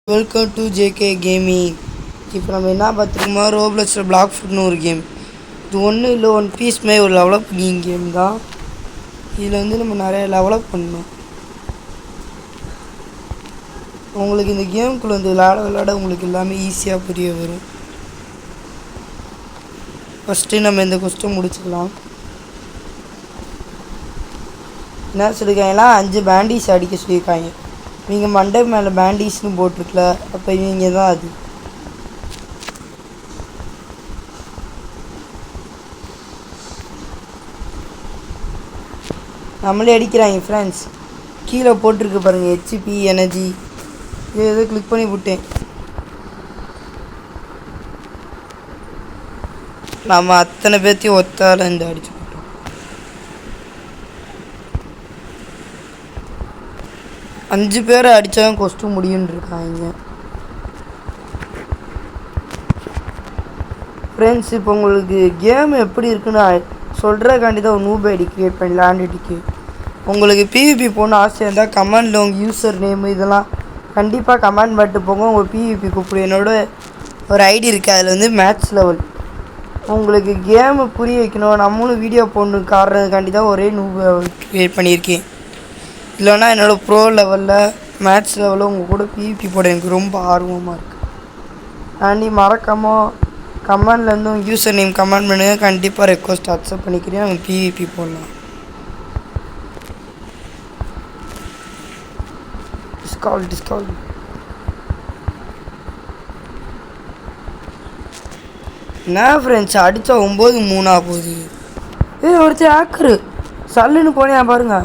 Welcome to JK gaming. இப்போ நம்ம என்ன பார்த்துருக்கோமா, ரோப்ளக்ஸில் பிளாக் ஃபுட்னு ஒரு கேம். இது ஒன்றும் இல்லை, ஒன் பீஸ் மாதிரி ஒரு லெவலப் கேம் தான். இதில் வந்து நம்ம நிறைய லெவலப் பண்ணணும். உங்களுக்கு இந்த கேமுக்குள்ளே வந்து விளாட உங்களுக்கு எல்லாமே ஈஸியாக புரிய வரும். ஃபஸ்ட்டு நம்ம இந்த கொஸ்டின் முடிச்சுக்கலாம். என்ன சொல்லியிருக்காங்கன்னா 5 பேண்டீஸ் அடிக்க சொல்லியிருக்காங்க. நீங்கள் மண்டை மேலே பேண்டீஸ்னு போட்டிருக்கல, அப்போ இவங்க தான் அது. நம்மளே அடிக்கிறாங்க ஃப்ரெண்ட்ஸ். கீழே போட்டிருக்கு பாருங்கள், ஹெச்பி எனர்ஜி. ஏதோ கிளிக் பண்ணி விட்டேன். நம்ம அத்தனை பேர்த்தையும் ஒத்தால இந்த அடிச்சு போட்டோம். 5 பேரை அடித்தாதான் கொஸ்டின் முடியும்னு இருக்காங்க ஃப்ரெண்ட்ஸ். இப்போ உங்களுக்கு கேம் எப்படி இருக்குன்னு சொல்கிறக்காண்டி தான் ஒரு நூப் ஐடி க்ரியேட் பண்ணி லேண்டிக்கு. உங்களுக்கு பிவிபி போகணுன்னு ஆசையாக இருந்தால் கமெண்டில் உங்கள் யூசர் நேமு இதெல்லாம் கண்டிப்பாக கமெண்ட் பண்ணிட்டு போங்க. உங்கள் பிவிபி கூப்பிடு. என்னோட ஒரு ஐடி இருக்குது, அதில் வந்து மேட்ச் லெவல். உங்களுக்கு கேமு புரிய வைக்கணும், நம்மளும் வீடியோ போடணும் காரணத்துக்காண்டி தான் ஒரே நூப் க்ரியேட் பண்ணியிருக்கேன். இல்லைன்னா என்னோடய ப்ரோ லெவலில் மேட்ச் லெவலில் உங்கள் கூட பிவிபி போட எனக்கு ரொம்ப ஆர்வமாக இருக்குது. நீ மறக்காமல் கமெண்ட்லேருந்து உங்கள் யூசர் நேம் கமெண்ட் பண்ணுங்கள். கண்டிப்பாக ரெக்வஸ்ட் அக்செப்ட் பண்ணிக்கிறேன். நம்ம பிவிபி போடலாம். டிஸ்கால் என்ன ஃப்ரெண்ட்ஸ், அடித்தா 9-3 போகுது. ஒருத்தர் ஆக்கரு சல்லுன்னு போனியா பாருங்க.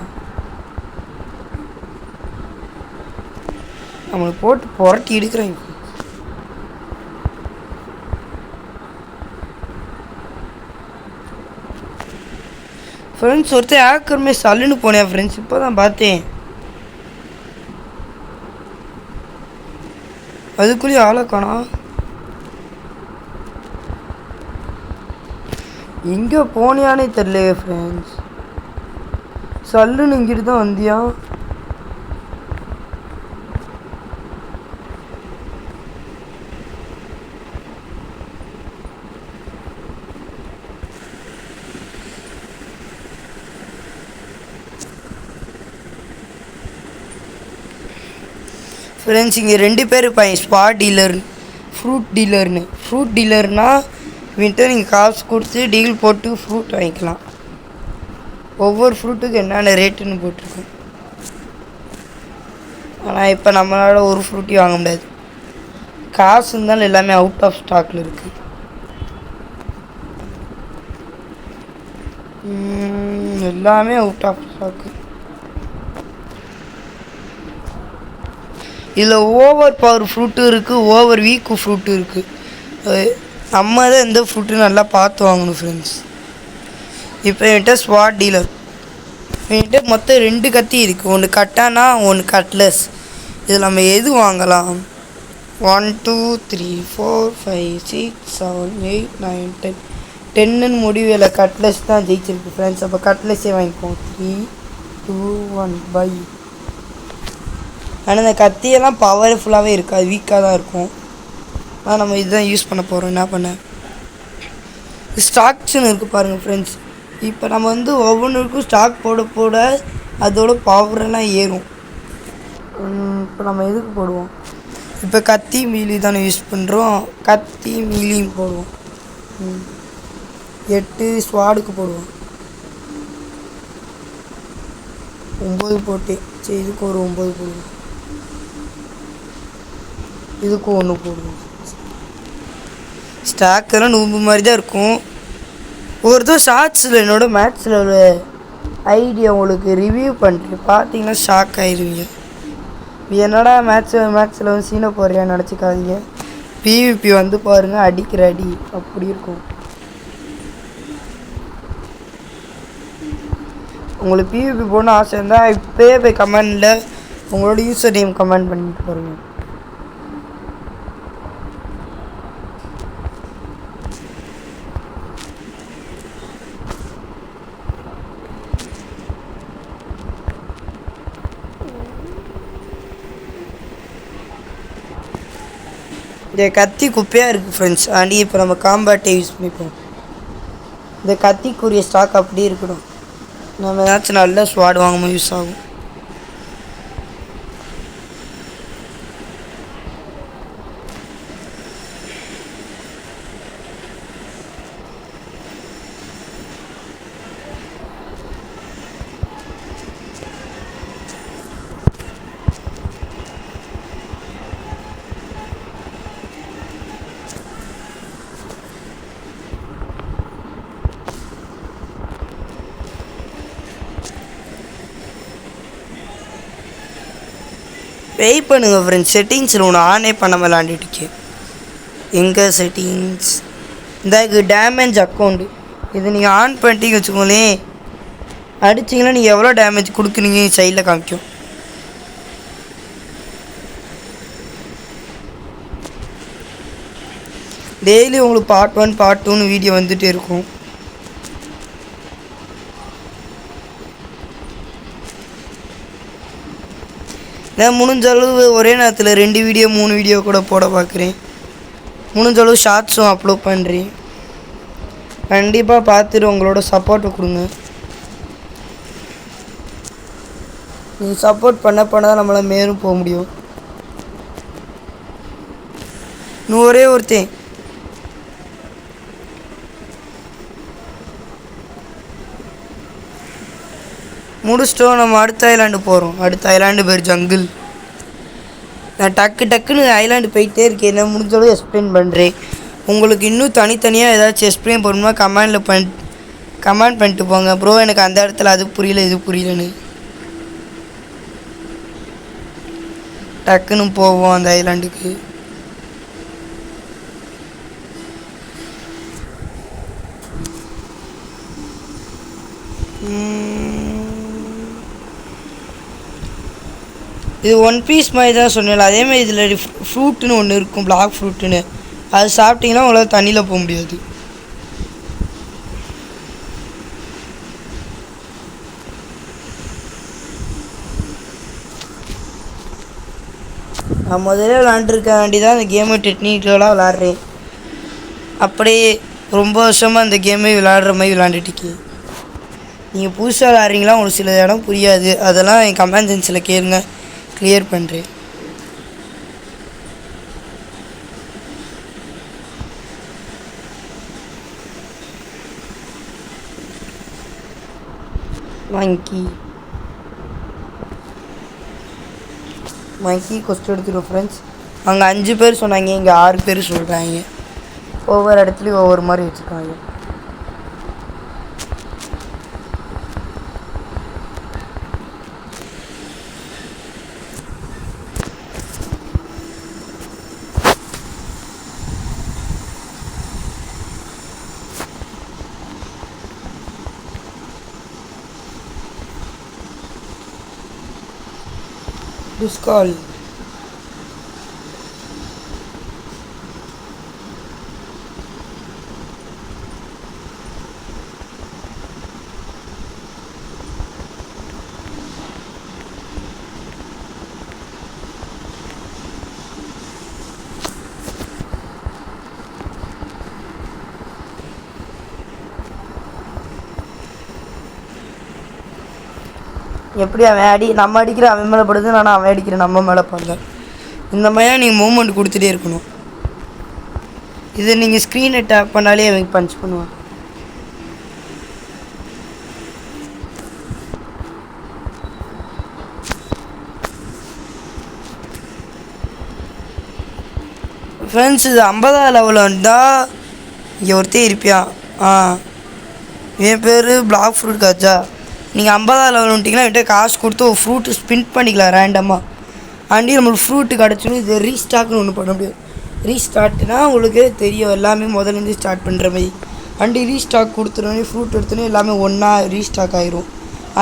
நம்மளுக்கு போட்டு புரட்டி எடுக்கிறாங்க. ஃப்ரெண்ட்ஸ் ஒருத்தர் ஆக்கருமே சல்லுன்னு போனேன் ஃப்ரெண்ட்ஸ், இப்போ தான் பார்த்தேன். அதுக்குள்ளேயே ஆளை காணோம். எங்கே போனியானே தெரியலையே ஃப்ரெண்ட்ஸ். சல்லுன்னு இங்கிட்டு தான் வந்தியா? ஃப்ரெண்ட்ஸ் இங்கே 2 பேர் இருப்பாங்க, ஸ்பாட் டீலர், ஃப்ரூட் டீலர்னு. ஃப்ரூட் டீலர்னால் இவன்ட்டு நீங்கள் காசு கொடுத்து டீல் போட்டு ஃப்ரூட் வாங்கிக்கலாம். ஒவ்வொரு ஃப்ரூட்டுக்கு என்னென்ன ரேட்டுன்னு போட்டிருக்கோம். ஆனால் இப்போ நம்மளால் ஒரு ஃப்ரூட்டையும் வாங்க முடியாது. காசு இருந்தாலும் எல்லாமே அவுட் ஆஃப் ஸ்டாக்கில் இருக்குது. எல்லாமே அவுட் ஆஃப் ஸ்டாக்கு. இதில் ஓவர் பவர் ஃப்ரூட்டும் இருக்குது, ஓவர் வீக்கு ஃப்ரூட்டும் இருக்குது. நம்ம தான் எந்த ஃப்ரூட்டு நல்லா பார்த்து வாங்கணும் ஃப்ரெண்ட்ஸ். இப்போ என்கிட்ட ஸ்வாட் டீலர், என்கிட்ட மொத்தம் 2 கத்தி இருக்குது. ஒன்று கட்டானா, ஒன்று கட்லஸ். இதில் நம்ம எது வாங்கலாம்? 1 2 3 4 5 6 7 8 9 10 10ன்னு முடிவில் கட்லஸ் தான் ஜெயிச்சிருக்கு ஃப்ரெண்ட்ஸ். அப்போ கட்லஸே வாங்கிப்போம். 3 2 1 பை. ஆனால் இந்த கத்தியெல்லாம் பவர்ஃபுல்லாகவே இருக்காது, வீக்காக தான் இருக்கும். ஆனால் நம்ம இதுதான் யூஸ் பண்ண போகிறோம். என்ன பண்ண ஸ்டாக்ஸ்ன்னு இருக்குது பாருங்கள் ஃப்ரெண்ட்ஸ். இப்போ நம்ம வந்து ஒவ்வொன்றுக்கும் ஸ்டாக் போட அதோட பவரெல்லாம் ஏறும். இப்போ நம்ம எதுக்கு போடுவோம்? இப்போ கத்தி மீலி தானே யூஸ் பண்ணுறோம். கத்தி மீலியும் போடுவோம். 8 ஸ்வாடுக்கு போடுவோம். 9 போட்டேன். சரி, இதுக்கு ஒரு 9 போடுவோம். இதுக்கும் 1 போடுவோம். ஸ்டாக்கெல்லாம் நூம்பு மாதிரி தான் இருக்கும். ஒருத்தர் ஷார்ட்ஸில் என்னோட மேட்ச்சில் ஒரு ஐடியா உங்களுக்கு ரிவ்யூ பண்ணுறேன், பார்த்தீங்கன்னா ஷாக் ஆயிடுவீங்க. என்னடா மேட்ச்சில் வந்து சீனை போடுறியா நினச்சிக்காதீங்க. பிவிபி வந்து பாருங்கள், அடிக்கிற அடி அப்படி இருக்கும். உங்களுக்கு பிவிபி போகணுன்னு ஆசை இருந்தால் இப்போயே போய் கமெண்டில் உங்களோட யூசர் நேம் கமெண்ட் பண்ணிட்டு பாருங்கள். இந்த கத்தி குப்பையாக இருக்குது ஃப்ரெண்ட்ஸ். ஆண்டி இப்போ நம்ம காம்பாட்டை யூஸ் பண்ணிப்போம். இந்த கத்திக்குரிய ஸ்டாக் அப்படியே இருக்கணும். நம்ம ஏதாச்சும் நல்ல ஸ்வாட் வாங்கும்போது யூஸ் ஆகும். வெயிட் பண்ணுங்கள் ஃப்ரெண்ட்ஸ். செட்டிங்ஸில் ஒன்று ஆனே பண்ண விளாண்டுட்டுக்கு. எங்கே செட்டிங்ஸ்? இந்த டேமேஜ் அக்கௌண்ட்டு இது நீங்கள் ஆன் பண்ணிட்டீங்க வச்சுக்கோங்களேன். அடிச்சிங்கன்னா நீங்கள் எவ்வளோ டேமேஜ் கொடுக்குறீங்க சைடில் காமிக்கும். டெய்லி உங்களுக்கு பார்ட் 1 பார்ட் 2ன்னு வீடியோ வந்துகிட்டே இருக்கும். நான் முடிஞ்ச அளவு ஒரே நேரத்தில் 2 வீடியோ 3 வீடியோ கூட போட பார்க்குறேன். முடிஞ்ச அளவு ஷார்ட்ஸும் அப்லோட் பண்ணுறேன். கண்டிப்பாக பார்த்துட்டு உங்களோட சப்போர்ட்டை கொடுங்க. நீங்கள் சப்போர்ட் பண்ண தான் நம்மளால் மேலும் போக முடியும். இன்னும் ஒரே ஒருத்தன் முடிச்சிட்டோம். நம்ம அடுத்த ஐலாண்டு போகிறோம். அடுத்த ஐலாண்டு பேர் ஜங்கிள். நான் டக்குன்னு ஐலாண்டு போயிட்டே இருக்கேன். என்ன முடிஞ்சளவு எக்ஸ்பிளைன் பண்ணுறேன். உங்களுக்கு இன்னும் தனித்தனியாக ஏதாச்சும் எக்ஸ்பிளைன் பண்ணணுமா கமெண்ட் பண்ணிட்டு போங்க. ப்ரோ எனக்கு அந்த இடத்துல அது புரியல இது புரியலன்னு. டக்குன்னு போவோம் அந்த ஐலாண்டுக்கு. இது ஒன் பீஸ் மாதிரி தான் சொன்னேன். அதேமாதிரி இதில் ஃப்ரூட்டுன்னு ஒன்று இருக்கும், பிளாக் ஃப்ரூட்டுன்னு. அது சாப்பிட்டிங்கன்னா உங்களால் தண்ணியில் போக முடியாது. நான் முதல்ல விளாண்டுருக்காண்டி தான் அந்த கேமை டெக்னிக்கலாக விளாட்றேன். அப்படியே ரொம்ப வருஷமாக அந்த கேமை விளாடுற மாதிரி விளாண்டுட்டுக்கு. நீங்கள் புதுசாக விளாட்றீங்களா, உங்களுக்கு சில இடம் புரியாது. அதெல்லாம் என் கமெண்ட் சென்ஸில் கேளுங்க, கிளியர் பண்ணுறேன். மங்கி கொஸ்ட் எடுத்துடும் ஃப்ரெண்ட்ஸ். அங்கே 5 பேர் சொன்னாங்க, இங்கே 6 பேர் சொல்கிறாங்க. ஒவ்வொரு இடத்துலையும் ஒவ்வொரு மாதிரி வச்சுருக்காங்க. Discal. எப்படி அவன் நம்ம அடிக்கிற அவன் மேலே படுது, நான் அவன் அடிக்கிற நம்ம மேலே படல. இந்த மாதிரியா நீங்கள் மூமெண்ட் கொடுத்துட்டே இருக்கணும். இதை நீங்கள் ஸ்க்ரீனை டேப் பண்ணாலே அவன் பஞ்ச் பண்ணுவான். ஃப்ரெண்ட்ஸ் இது 50ஆம் லெவலில் வந்தால் இங்கே ஒருத்தே இருப்பியான். என் பேர் பிளாக் ஃப்ரூட் காஜா. நீங்கள் 50ஆம் லெவல் வந்துட்டிங்கன்னா விட்டு காசு கொடுத்து ஒரு ஃப்ரூட்டு ஸ்பின் பண்ணிக்கலாம் ரேண்டமாக. அண்டி நம்மளுக்கு ஃப்ரூட்டு கிடச்சிடும். இது ரீஸ்டாக்னு ஒன்று பண்ண முடியும். ரீஸ்டார்ட்னா உங்களுக்கு தெரியும், எல்லாமே முதலேருந்து ஸ்டார்ட் பண்ணுற மாதிரி. அண்டி ரீஸ்டாக் கொடுத்துருவோன்னே ஃப்ரூட் எடுத்தோன்னே எல்லாமே ஒன்றா ரீஸ்டாக் ஆயிரும்.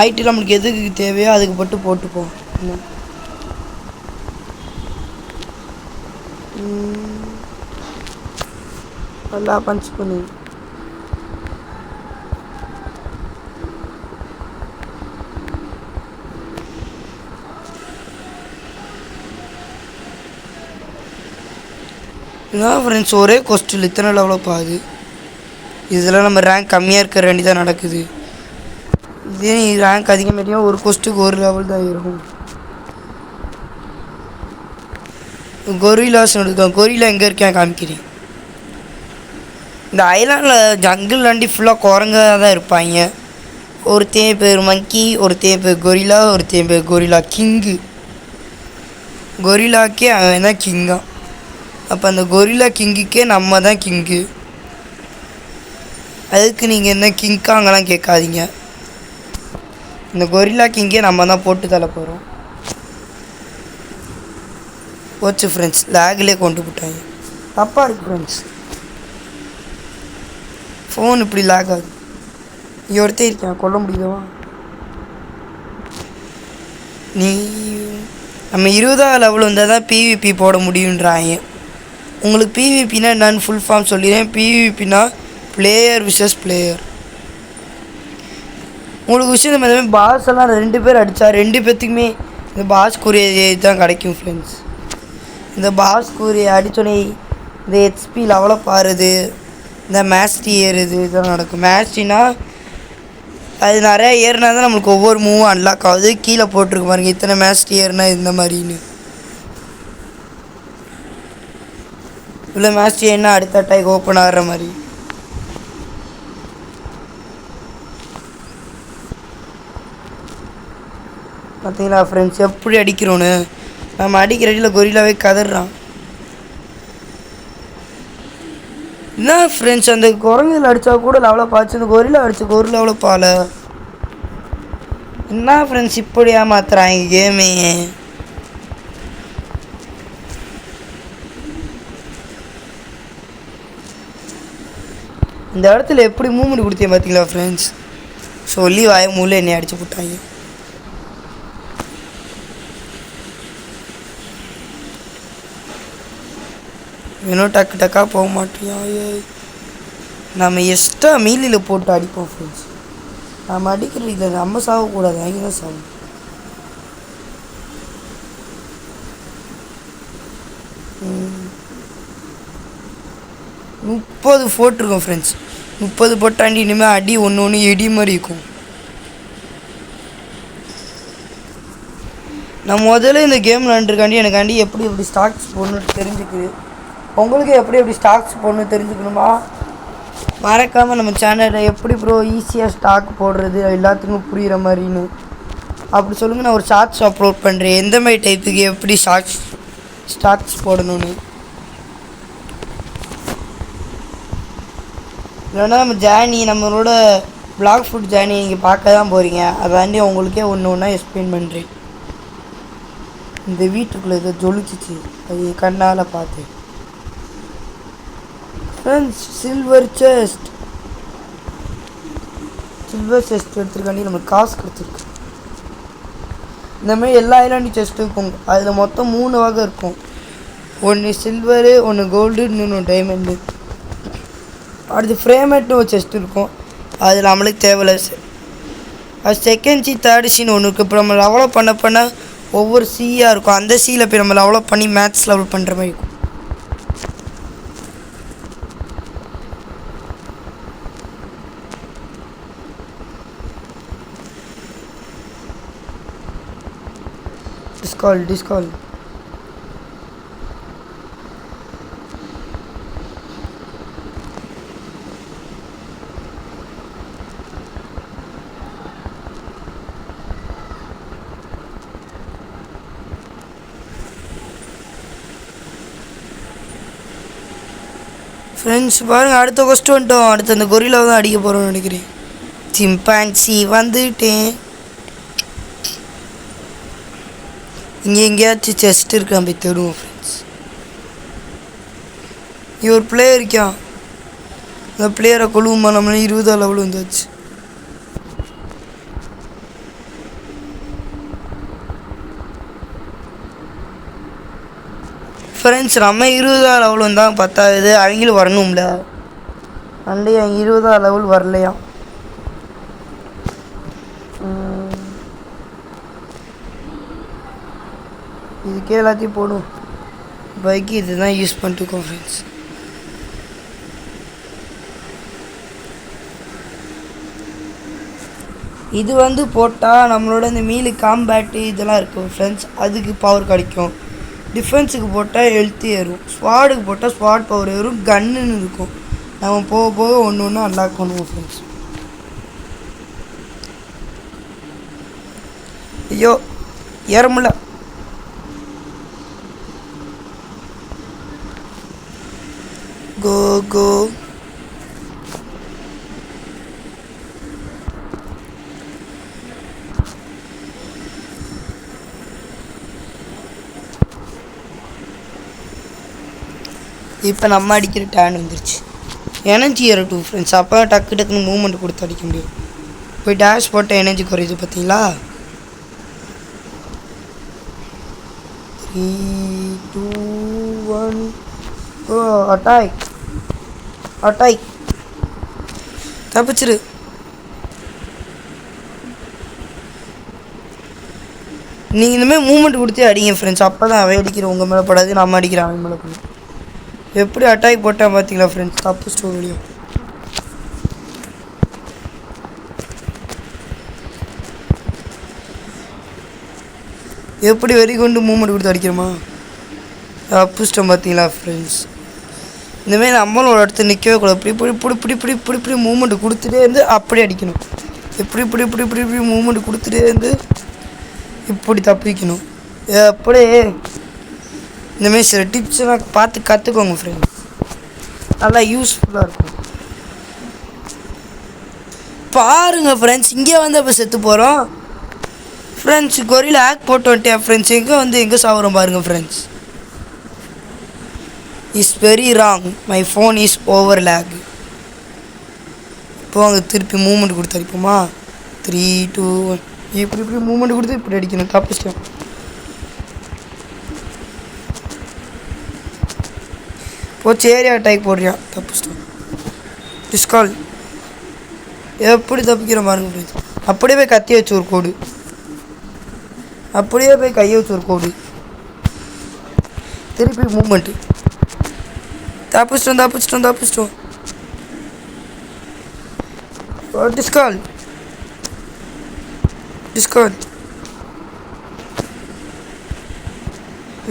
ஆகிட்டு நம்மளுக்கு எதுக்கு தேவையோ அதுக்கு போட்டுப்போம். நல்லா பஞ்ச் பண்ணி இதான் ஃப்ரெண்ட்ஸ் ஒரே கொஸ்டில் இத்தனை லெவலப் ஆகுது. இதெல்லாம் நம்ம ரேங்க் கம்மியாக இருக்கிற வேண்டி தான் நடக்குது. இதே நீ ரேங்க் அதிகமாகிட்டீங்கன்னா ஒரு கொஸ்ட்டுக்கு ஒரு லெவல் தான் இருக்கும். கொரிலாஸ் எடுக்கும். கொரிலா எங்கே இருக்கேன் காமிக்கிறேன். இந்த ஐலாண்டில் ஜங்கிள் ஆண்டி ஃபுல்லாக குரங்காக தான் இருப்பாங்க. ஒருத்தன் பேர் மங்கி, ஒருத்தன் பேர் கொரிலா, ஒருத்தன் பேர் கொரிலா கிங்கு. கொரிலாக்கே அவன் தான் கிங்கா. அப்போ அந்த கொரிலா கிங்குக்கே நம்ம தான் கிங்கு. அதுக்கு நீங்கள் என்ன கிங்காங்கலாம் கேட்காதீங்க. இந்த கொரிலா கிங்கே நம்ம தான் போட்டு தள்ள போகிறோம். போச்சு ஃப்ரெண்ட்ஸ், லேக்லேயே கொண்டு போட்டாங்க. தப்பாக இருக்குது ஃப்ரெண்ட்ஸ், ஃபோன் இப்படி லேக் ஆகுது. ஒருத்தே இருக்கேன், கொல்ல முடியுதவா? நீ நம்ம 20ஆம் லெவல் வந்தால் தான் பிவிபி போட முடியுன்றாங்க. உங்களுக்கு பிவிபினா நான் ஃபுல் ஃபார்ம் சொல்லிடுறேன். பிவிபினா பிளேயர் விசஸ் பிளேயர். உங்களுக்கு விஷயம் இந்த மாதிரி பாஸ் எல்லாம் 2 பேர் அடித்தா 2 பேர்த்துக்குமே இந்த பாஸ் கூறிய தான் கிடைக்கும் ஃப்ரெண்ட்ஸ். இந்த பாஸ் கூறிய அடித்தோடனே இந்த ஹெச்பி லெவலப் ஆறுது, இந்த மேஸ்டி ஏறுது, இதெல்லாம் நடக்கும். மேஸ்டினா அது நிறையா ஏறினா தான் நம்மளுக்கு ஒவ்வொரு மூவும் அன்லாக் ஆகுது. கீழே போட்டிருக்கு பாருங்க, இத்தனை மேஸ்டி ஏறினா இந்த மாதிரின்னு. இவ்வளோ மேஸ்டி ஏறினா அடுத்த அட்டாக் ஓப்பன் ஆகிற மாதிரி. பார்த்தீங்களா ஃப்ரெண்ட்ஸ் எப்படி அடிக்கிறோன்னு? நம்ம அடிக்கிற அடியில் கொரிலாவே கதறான். என்ன ஃப்ரெண்ட்ஸ், அந்த குரங்கில் அடித்தா கூட லெவலப் ஆச்சு, இந்த கொரிலா அடிச்சு ஒரு லெவலப் ஆகல. என்ன ஃப்ரெண்ட்ஸ் இப்படி ஏமாத்துறாங்க கேமே? இந்த இடத்துல எப்படி மூவ்மெண்ட் கொடுத்தேன் பார்த்தீங்களா ஃப்ரெண்ட்ஸ்? சொல்லி வாய மூல என்னை அடிச்சு போட்டாங்க. இன்னும் டக்கு டக்காக போக மாட்டியா? நம்ம எக்ஸ்ட்ரா மீலில் போட்டு அடிப்போம் ஃப்ரெண்ட்ஸ். நம்ம அடிக்கிறது இல்லை, நம்ம சாகக்கூடாது, அவங்க தான் சாகும். முப்பது போட்டிருக்கோம் ஃப்ரெண்ட்ஸ். 30 போட்டாண்டி இனிமேல் அடி ஒன்று ஒன்று இடி மாதிரி இருக்கும். நான் முதல்ல இந்த கேம் விளாண்டுருக்காண்டி எனக்காண்டி எப்படி ஸ்டாக்ஸ் போடணுன்னு தெரிஞ்சுக்குது. உங்களுக்கு எப்படி ஸ்டாக்ஸ் போடணுன்னு தெரிஞ்சுக்கணுமா? மறக்காமல் நம்ம சேனலில் எப்படி ப்ரோ ஈஸியாக ஸ்டாக் போடுறது எல்லாத்துக்கும் புரிகிற மாதிரின்னு அப்படி சொல்லுங்கள். நான் ஒரு ஷார்ட்ஸ் அப்லோட் பண்ணுறேன், எந்த மாதிரி டைப்புக்கு எப்படி ஸ்டாக்ஸ் போடணும்னு. இல்லைன்னா நம்ம ஜேர்னி, நம்மளோட பிளாக் ஃபுட் ஜேர்னி நீங்கள் பார்க்க தான் போகிறீங்க. அதாண்டி உங்களுக்கே ஒன்று ஒன்றா எக்ஸ்பிளைன் பண்ணுறேன். இந்த வீட்டுக்குள்ளே இதை ஜொலிச்சிச்சு, அது கண்ணால் பார்த்தேன் ஃப்ரெண்ட்ஸ். சில்வர் செஸ்ட் எடுத்துருக்காண்டி நம்மளுக்கு காசு கொடுத்துருக்கு. இந்த மாதிரி எல்லா ஐலாண்டி செஸ்ட்டும் இருக்கும். அதில் மொத்தம் 3 வகை இருக்கும். ஒன்று சில்வரு, ஒன்று கோல்டு, இன்னொன்று டைமண்டு. அடுத்து ஃப்ரேமேட்னு ஒரு செஸ்ட் இருக்கும், அது நம்மளுக்கு தேவையில்ல. அது செகண்ட் சி தேர்ட் சின்னு ஒன்று இருக்குது. இப்போ நம்ம லெவலப் பண்ண ஒவ்வொரு சீயாக இருக்கும். அந்த சீயில் போய் நம்ம லெவலப் பண்ணி மேட்ச் லெவல் பண்ணுற மாதிரி இருக்கும். டிஸ்கால் ஃப்ரெண்ட்ஸ் பாருங்கள், அடுத்த கொஸ்டின் வந்துட்டோம். அடுத்து அந்த கொரிலாவை தான் அடிக்க போகிறோம்னு நினைக்கிறேன். சிம்பான்சி வந்துட்டேன். இங்கே எங்கேயாச்சும் செஸ்ட் இருக்கான் போய் தேடுவோம் ஃப்ரெண்ட்ஸ். ஒரு பிளேயர் இருக்கான், அந்த பிளேயரை கொள்ளுமா? நம்மள 20ஆம் லெவல் வந்தாச்சு. ஃப்ரெண்ட்ஸ் நம்ம 20ஆம் லெவல் வந்தால் 10ஆவது, அவங்களும் வரணும்ல. அண்டையே அவங்க 20ஆம் லெவல் வரலையா? இதுக்கே எல்லாத்தையும் போடும். பைக்கு இதுதான் யூஸ் பண்ணிட்டுருக்கோம் ஃப்ரெண்ட்ஸ். இது வந்து போட்டால் நம்மளோட இந்த மீலு காம்பேட்டு இதெல்லாம் இருக்கும் ஃப்ரெண்ட்ஸ், அதுக்கு பவர் கிடைக்கும். டிஃபென்ஸுக்கு போட்டால் ஹெல்த்து ஏறும். ஸ்வாடுக்கு போட்டால் ஸ்வாட் பவர் ஏறும். கன்னுன்னு இருக்கும். நம்ம போக போக ஒன்று ஒன்று அன்லாக் பண்ணுவோம் ஃப்ரெண்ட்ஸ். ஐயோ ஏறமுல்ல. கோ கோ. இப்போ நம்ம அடிக்கிற டேன் வந்துருச்சு. எனர்ஜி ஏறட்டும் ஃப்ரெண்ட்ஸ், அப்போ டக்கு டக்குன்னு மூவ்மெண்ட் கொடுத்து அடிக்க முடியும். போய் டேஷ் போட்ட எனர்ஜி குறையுது பார்த்தீங்களா? 3 2 1 ஓ அட்டாக் அட்டாக். தப்பிச்சிரு. நீங்கள் இந்தமாதிரி மூவ்மெண்ட் கொடுத்தே அடிங்க ஃப்ரெண்ட்ஸ், அப்போ தான் அவன் அடிக்கிற உங்கள் மேலே படாது, நம்ம அடிக்கிற அவன் மேலே படும். எப்படி அட்டாக் போட்டால் பார்த்தீங்களா ஃப்ரெண்ட்ஸ்? தப்பு ஸ்டோரியும் எப்படி வெறி கொண்டு மூவ்மெண்ட் கொடுத்து அடிக்கிறோமா? தப்பு ஸ்டம் பார்த்தீங்களா ஃப்ரெண்ட்ஸ்? இந்தமாரி நம்மளும் ஒரு இடத்துல நிற்கவே கூடாது. இப்படி இப்படி இப்படி இப்படி இப்படி இப்படி இப்படி மூவ்மெண்ட் கொடுத்துட்டே இருந்து அப்படி அடிக்கணும். இப்படி இப்படி இப்படி இப்படி இப்படி மூவ்மெண்ட் கொடுத்துட்டே இருந்து இப்படி தப்பிக்கணும். எப்படி இந்தமாரி சில டிப்ஸ்லாம் பார்த்து கற்றுக்கோங்க ஃப்ரெண்ட்ஸ், நல்லா யூஸ்ஃபுல்லாக இருக்கும். பாருங்கள் ஃப்ரெண்ட்ஸ், இங்கே வந்து அப்போ செத்து போகிறோம் ஃப்ரெண்ட்ஸ். கொரியில் ஆக் போட்டு வந்துட்டேன் ஃப்ரெண்ட்ஸ். எங்கே சாப்பிட்றோம் பாருங்கள் friends. Is very wrong, my phone is over lake. இப்போ அங்கே திருப்பி மூவ்மெண்ட் கொடுத்து அடிப்போமா? 3 2 1 இப்படி இப்படி மூவ்மெண்ட் கொடுத்து இப்படி அடிக்கணும். தப்பிச்சிட்டேன். போச்சு ஏரியா அட்டாக் போடுறியா? தப்பிச்சிட்டோம். டிஸ்கால். எப்படி தப்பிக்கிறோம் பாருங்க ஃப்ரெண்ட்ஸ். அப்படியே போய் கத்தி வச்சு ஒரு கோடு, அப்படியே போய் கையை வச்சு ஒரு கோடு, திருப்பி மூவ்மெண்ட்டு. தப்பிச்சிட்டோம் தப்பிச்சிட்டோம் தப்பிச்சிட்டோம். டிஸ்கால் டிஸ்கால்.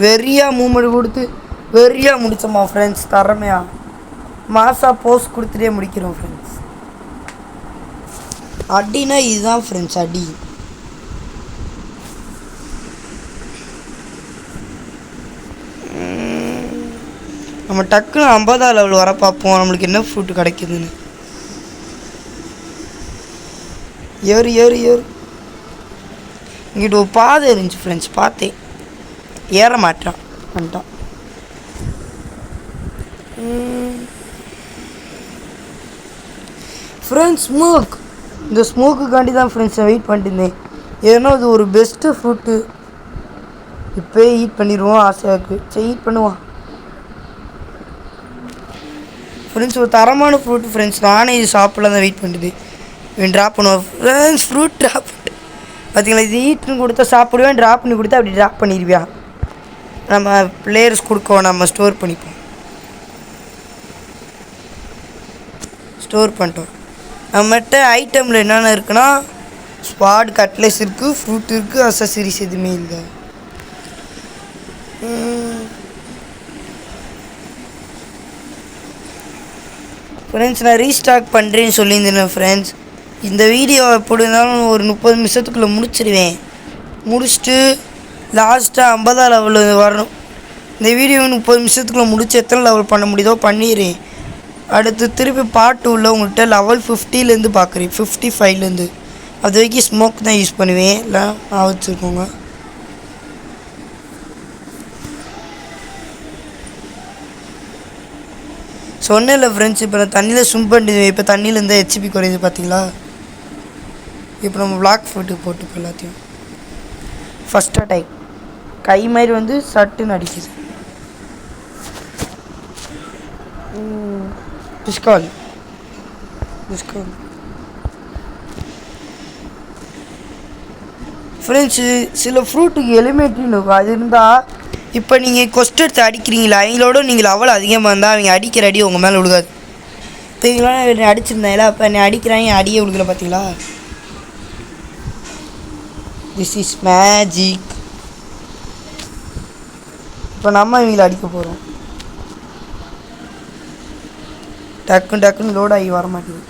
வெறியாக மூவ்மெண்ட் கொடுத்து வெறியாக முடித்தோமா ஃப்ரெண்ட்ஸ்? தரமையா மாசாக போஸ்ட் கொடுத்துட்டே முடிக்கிறோம் ஃப்ரெண்ட்ஸ். அடினா இதுதான் ஃப்ரெண்ட்ஸ் அடி. நம்ம டக்குன்னு 50ஆம் லெவல் வர பார்ப்போம், நம்மளுக்கு என்ன ஃப்ரூட் கிடைக்குதுன்னு. ஏறு ஏறு ஏறு. இங்கிட்ட ஒரு பாதை இருந்துச்சு ஃப்ரெண்ட்ஸ், பார்த்தேன். ஏற மாட்டான் வந்துட்டான். Friends smoke. இந்த ஸ்மோக்குக்காண்டி தான் ஃப்ரெண்ட்ஸ் நான் வெயிட் பண்ணிட்டு இருந்தேன். ஏன்னா அது ஒரு பெஸ்ட்டு ஃப்ரூட்டு. இப்போயே ஈட் பண்ணிடுவோம், ஆசையாக இருக்குது. சரி ஈட் பண்ணுவான் ஃப்ரெண்ட்ஸ். ஒரு தரமான ஃப்ரூட் ஃப்ரெண்ட்ஸ். நானே இது சாப்பிடலாம் தான் வெயிட் பண்ணிட்டு இவன் ட்ராப் பண்ணுவான் ஃப்ரெண்ட்ஸ். ஃப்ரூட் ட்ராப் பார்த்தீங்களா? இது ஈட்டுன்னு கொடுத்தா சாப்பிடுவேன், ட்ராப் பண்ணி கொடுத்தா அப்படி ட்ராப் பண்ணிடுவியா? நம்ம பிளேயர்ஸ் கொடுக்கோம், நம்ம ஸ்டோர் பண்ணிப்போம். ஸ்டோர் பண்ணிட்டோம். நம்மகிட்ட ஐட்டமில் என்னென்ன இருக்குன்னா ஸ்வாட், கட்லெஸ் இருக்குது, ஃப்ரூட் இருக்குது, அசசரிஸ் எதுவுமே இல்லை. ஃப்ரெண்ட்ஸ் நான் ரீஸ்டாக் பண்ணுறேன்னு சொல்லியிருந்தேன் ஃப்ரெண்ட்ஸ். இந்த வீடியோ எப்படி இருந்தாலும் ஒரு 30 நிமிஷத்துக்குள்ளே முடிச்சிடுவேன். முடிச்சுட்டு லாஸ்ட்டாக 50ஆம் லெவலில் வரணும். இந்த வீடியோ 30 நிமிஷத்துக்குள்ளே முடிச்சு எத்தனை லெவல் பண்ண முடியுதோ பண்ணிடுறேன். அடுத்து திருப்பி பார்ட் 2ல் உங்கள்கிட்ட லெவல் 50லேருந்து பார்க்குறேன், 55லேருந்து. அது வரைக்கும் ஸ்மோக் தான் யூஸ் பண்ணுவேன். இல்லை நான் வச்சுருக்கோங்க. சொன்னேன் இல்லை ஃப்ரெண்ட்ஸ், இப்போ நான் தண்ணியில் ஸ்விம் பண்ணிடுவேன். இப்போ தண்ணியில் இருந்தால் ஹெச்பி குறையுது பார்த்தீங்களா? இப்போ நம்ம பிளாக் ஃபுட்டு போட்டு எல்லாத்தையும் ஃபஸ்ட் அட்டாக் கை மாதிரி வந்து சட்டுன்னு அடிக்குது. டிஸ்கால் டிஸ்கால். ஃப்ரெண்ட்ஸு சில ஃப்ரூட்டுக்கு எலிமேட்ரின்னு இருக்கும். அது இருந்தால் இப்போ நீங்கள் கொஸ்ட் எடுத்து அடிக்கிறீங்களா அவங்களோட நீங்கள் லெவல் அதிகமாக இருந்தால் அவங்க அடிக்கிற அடி உங்கள் மேலே விழுகாது. இப்போ இவங்களாம் என்னை அடிச்சிருந்தாங்களா அப்போ என்னை அடிக்கிறாங்க அடியே விழுகல பார்த்தீங்களா. This is magic. இப்போ நம்ம இவங்களை அடிக்க போகிறோம். டக்குன்னு டக்குன்னு லோட் ஆகி வர மாட்டேங்குது.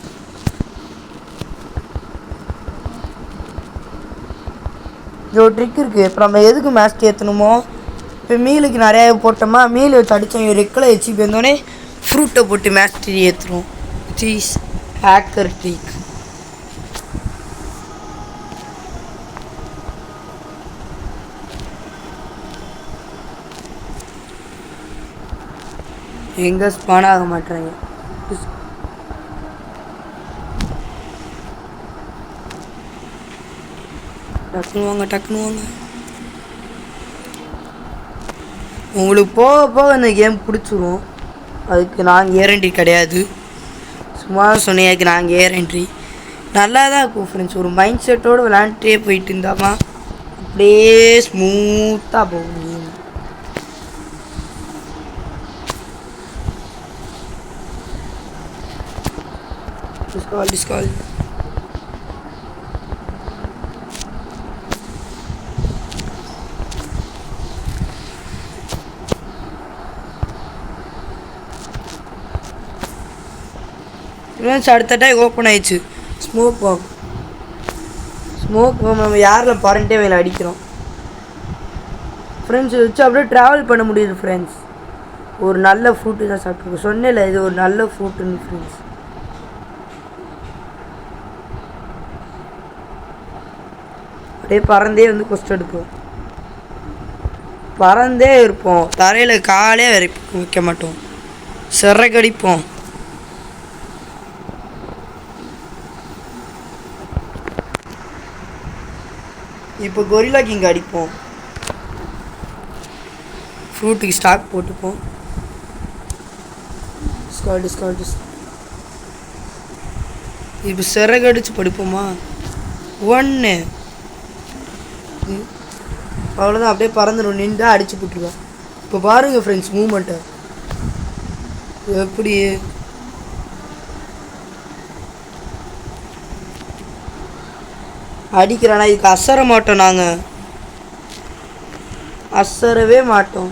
இது ஒரு ட்ரிக் இருக்குது. இப்போ நம்ம எதுக்கு மேஸ்ட் ஏற்றணுமோ இப்போ மீலுக்கு நிறையா போட்டோமா மீல் வச்சு அடித்தோம் ரெக்கில் வச்சு போயிருந்தோடனே ஃப்ரூட்டை போட்டு மேஸ்டரி ஏற்றுறோம். It is hacker trick. எங்கே ஸ்பான் ஆக மாட்டேறாங்க. டக்குன்னு வாங்க டக்குன்னு வாங்க. உங்களுக்கு போக போக இந்த கேம் பிடிச்சிரும். அதுக்கு நாங்கள் கேரண்டி கிடையாது. சும்மா சொன்னியாக்கு நாங்கள் கேரண்டி நல்லா தான் இருக்கும் ஃப்ரெண்ட்ஸ். ஒரு மைண்ட் செட்டோடு விளையாண்டுட்டே போயிட்டு இருந்தாமா அப்படியே ஸ்மூத்தாக போகும் கேம். டிஸ்கால் அடுத்த டைம் ஓப்பன் ஆயிடுச்சு. ஸ்மோக் பாம் நம்ம யாரில் பரண்டே வேலை அடிக்கிறோம் ஃப்ரெண்ட்ஸ். வச்சு அப்படியே ட்ராவல் பண்ண முடியுது ஃப்ரெண்ட்ஸ். ஒரு நல்ல ஃப்ரூட்டு தான் சாப்பிட்ருக்கோம். சொன்னேன்ல இது ஒரு நல்ல ஃப்ரூட்டுன்னு ஃப்ரெண்ட்ஸ். அப்படியே பறந்தே வந்து கொஸ்ட் எடுப்போம். பறந்தே இருப்போம். தரையில் காலே வைக்க மாட்டோம். சிறகடிப்போம். இப்போ கொரில்லா கிங் அடிப்போம். ஃப்ரூட்டுக்கு ஸ்டாக் போட்டுப்போம். இப்போ சிறகடிச்சு படிப்போமா 1 அவ்வளோதான். அப்படியே பறந்துடும். நின்றா அடிச்சு போட்டுருவேன். இப்போ பாருங்கள் ஃப்ரெண்ட்ஸ் மூமெண்ட்டை எப்படி அடிக்கிறானா. இதுக்கு அசர மாட்டோம். நாங்கள் அசரவே மாட்டோம்.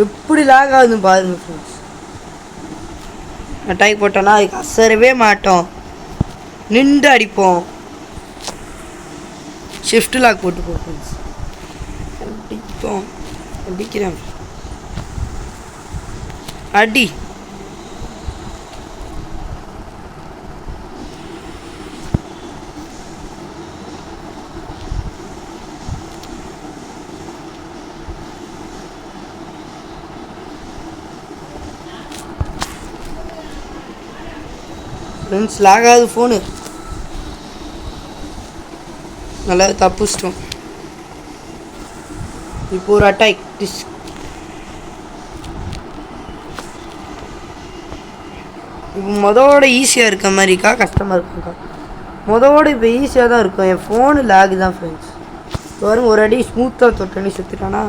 எப்படி லாக் ஆகுதுன்னு பாருங்க ஃப்ரெண்ட்ஸ். அட்டாக் போட்டோன்னா அதுக்கு அசரவே மாட்டோம். நின்று அடிப்போம். ஷிஃப்ட் லாக் போட்டுப்போம் ஃப்ரெண்ட்ஸ். அடிப்போம். அடிக்கிறேன். அடி ஃப்ரெண்ட்ஸ். லாக் ஆகுது ஃபோனு. நல்லா தப்பிச்சிட்டோம். இப்போ ஒரு அட்டாக் இப்போ மொதோட ஈஸியாக இருக்க மாதிரிக்கா கஷ்டமாக இருக்குங்க்கா. மொதோட இப்போ ஈஸியாக தான் இருக்கும். என் ஃபோனு லேகு தான் ஃப்ரெண்ட்ஸ். வரும் ஒரு அடி ஸ்மூத்தாக தொட்டனி செத்துட்டானா.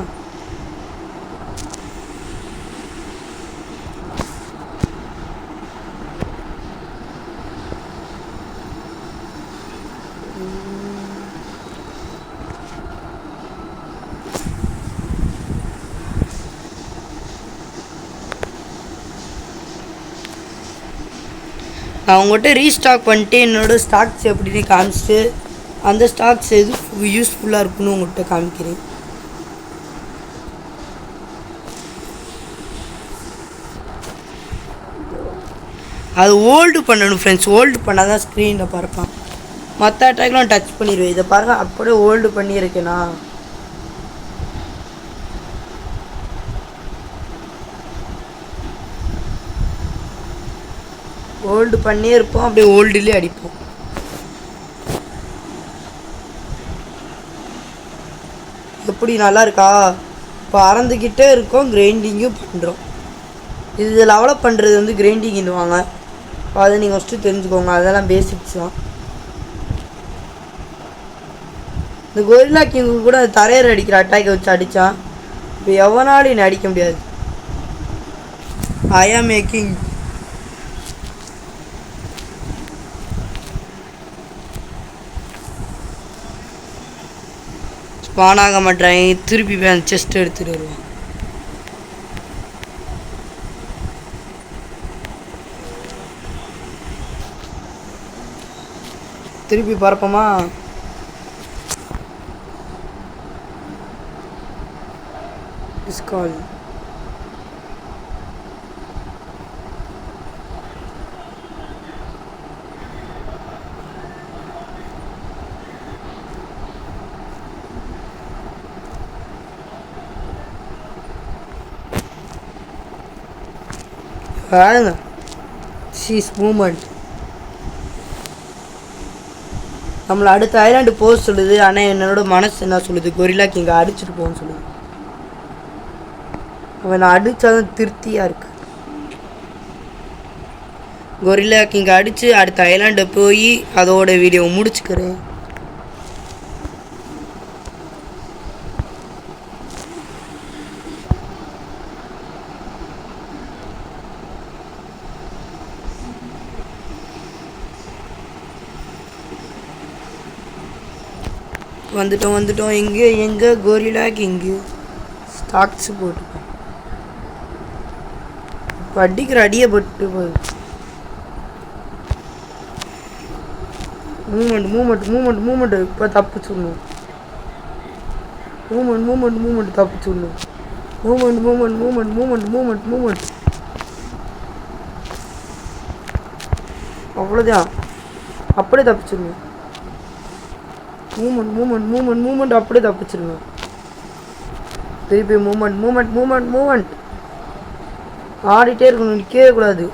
நான் உங்கள்கிட்ட ரீஸ்டாக் பண்ணிட்டு என்னோடய ஸ்டாக்ஸ் எப்படின்னு காமிச்சிட்டு அந்த ஸ்டாக்ஸ் எது யூஸ்ஃபுல்லாக இருக்குன்னு உங்கள்கிட்ட காமிக்கிறேன். அது ஹோல்டு பண்ணணும் ஃப்ரெண்ட்ஸ். ஹோல்டு பண்ணால் தான் ஸ்க்ரீனில் பார்ப்பான். மற்ற அட்டாக்லாம் டச் பண்ணிடுவேன். இதை பாருங்கள் அப்படியே ஹோல்டு பண்ணியிருக்கேனா. ஹோல்டு பண்ணியே இருப்போம். அப்படியே ஹோல்டுலேயே அடிப்போம். எப்படி நல்லா இருக்கா. இப்போ அறந்துக்கிட்டே இருக்கோம். கிரைண்டிங்கும் பண்ணுறோம். இது லெவலப் பண்ணுறது வந்து கிரைண்டிங்னுவாங்க. அதை நீங்கள் ஃபஸ்ட்டு தெரிஞ்சுக்கோங்க. அதெல்லாம் பேசிக்ஸ் தான். இந்த கொரில்லா கிங்கு கூட தரையர் அடிக்கிற அட்டாக்கை வச்சு அடித்தான். இப்போ எவனாலும் என்னை அடிக்க முடியாது. ஐ ஆம் ஏ கிங். ஸ்பான் ஆக மாட்டேன். திருப்பி போய் அந்த செஸ்ட் எடுத்துகிட்டு வருவான். திருப்பி பறப்போமா? கால் பாருங்க ஷீஸ் மூமெண்ட். நம்மளை அடுத்த ஐலாண்டு போக சொல்லுது. ஆனால் என்னோட மனசு என்ன சொல்லுது, கொரில்லா கிங்கை அடிச்சுட்டு போகணும்னு சொல்லுது. அவன் அடித்தாதான் திருப்தியாக இருக்கு. கொரில்லா கிங்கை அடித்து அடுத்த ஐலாண்டை போய் அதோட வீடியோவை முடிச்சுக்கிறேன். வந்துட்டோம். எங்கே கொரில்லா கிங்கு ஸ்டாக்ஸ் போட்டு இப்போ அடிக்கிற அடியை பட்டு போகுது. மூமெண்ட் இப்போ தப்பிச்சுடணும். மூமெண்ட் தப்பிச்சுடணும். மூமெண்ட் அவ்வளோதான். அப்படியே தப்பிச்சிடணும். மூமெண்ட் அப்படியே தப்பிச்சிருங்க. திருப்பி மூமெண்ட் ஆடிட்டே இருக்கணும், நிற்கவே கூடாது.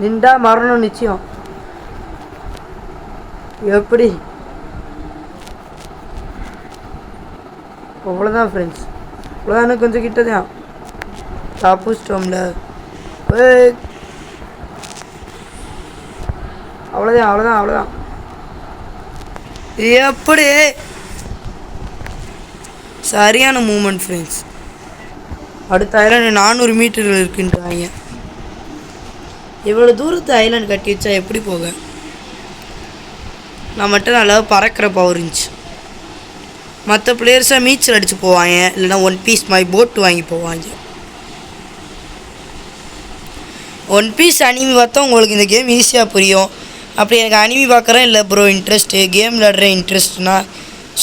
நின்றா மரணம் நிச்சயம். எப்படி? அவ்வளோதான் ஃப்ரெண்ட்ஸ், அவ்வளோதான். கொஞ்சம் கிட்டதான் தப்பிச்சிட்டோம்ல. அவ்வளோதான். எப்படி? சரியான மூமெண்ட் ஃப்ரெண்ட்ஸ். அடுத்த ஐலாண்டு 400 மீட்டர்கள் இருக்குன்றாங்க. இவ்வளோ தூரத்து ஐலாண்ட் கட்டி வச்சா எப்படி போக? நம்மகிட்ட நல்லா பறக்கிற பவர் இருந்துச்சு. மற்ற பிளேயர்ஸாக நீச்சல் அடித்து போவாங்க, இல்லைனா ஒன் பீஸ் மாதிரி போட்டு வாங்கி போவாங்க. ஒன் பீஸ் அனிமி பார்த்தா உங்களுக்கு இந்த கேம் ஈஸியாக புரியும். அப்படி எனக்கு அனிமி பார்க்குறேன் இல்லை ப்ரோ இன்ட்ரெஸ்ட்டு, கேம் விளையாடுற இன்ட்ரெஸ்ட்னா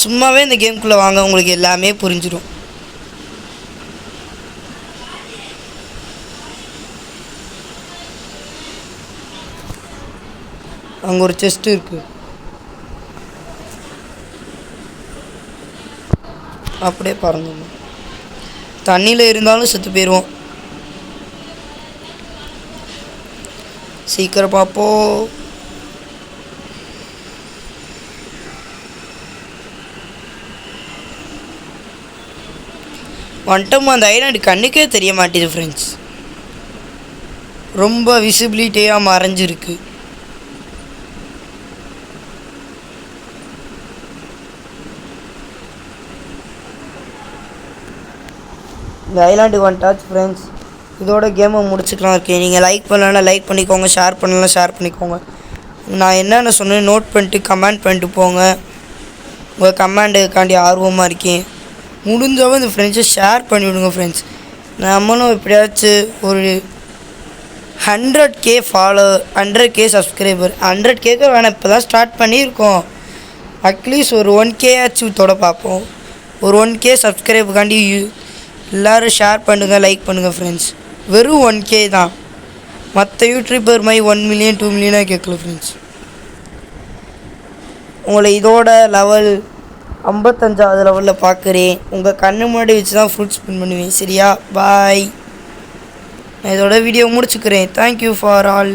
சும்மாவே இந்த கேமுக்குள்ளே வாங்க, உங்களுக்கு எல்லாமே புரிஞ்சிடும். அங்கே ஒரு செஸ்ட்டு இருக்குது. அப்படியே பறந்துங்க. தண்ணியில் இருந்தாலும் செத்து போயிடுவோம். சீக்கிரம் பார்ப்போம். வந்துட்டோம். அந்த ஐலாண்டு கண்ணுக்கே தெரிய மாட்டேது ஃப்ரெண்ட்ஸ். ரொம்ப விசிபிலிட்டியாக மறைஞ்சிருக்கு. இந்த ஐலாண்டுக்கு வந்துட்டாச்சு ஃப்ரெண்ட்ஸ். இதோட கேமை முடிச்சுக்கலாம் இருக்கேன். நீங்கள் லைக் பண்ணலாம் லைக் பண்ணிக்கோங்க, ஷேர் பண்ணலாம் ஷேர் பண்ணிக்கோங்க. நான் என்னென்ன சொன்னேன் நோட் பண்ணிட்டு கமெண்ட் பண்ணிட்டு போங்க. உங்கள் கமெண்டுக்காண்டி ஆர்வமாக இருக்கேன். முடிஞ்சவங்க இந்த ஃப்ரெண்ட்ஸை ஷேர் பண்ணிவிடுங்க ஃப்ரெண்ட்ஸ். நம்மளும் எப்படியாச்சும் ஒரு 100K follower, 100K subscriber, 100K வேணாம், இப்போ தான் ஸ்டார்ட் பண்ணியிருக்கோம். அட்லீஸ்ட் ஒரு 1K ஆச்சு தொட பார்ப்போம். ஒரு 1K சப்ஸ்கிரைபுக்காண்டி எல்லோரும் ஷேர் பண்ணுங்கள், லைக் பண்ணுங்கள் ஃப்ரெண்ட்ஸ். வெறும் 1K தான். மற்ற யூடியூபர் மாதிரி 1 மில்லியன் 2 மில்லியனாக கேட்கல ஃப்ரெண்ட்ஸ். உங்களை இதோட லெவல் 55வது லெவலில் பார்க்குறேன். உங்கள் கண்ணு முன்னாடி வச்சு தான் ஃபுட் ஸ்பின் பண்ணுவேன். சரியா? பாய். நான் இதோட வீடியோ முடிச்சுக்கிறேன். Thank you for all.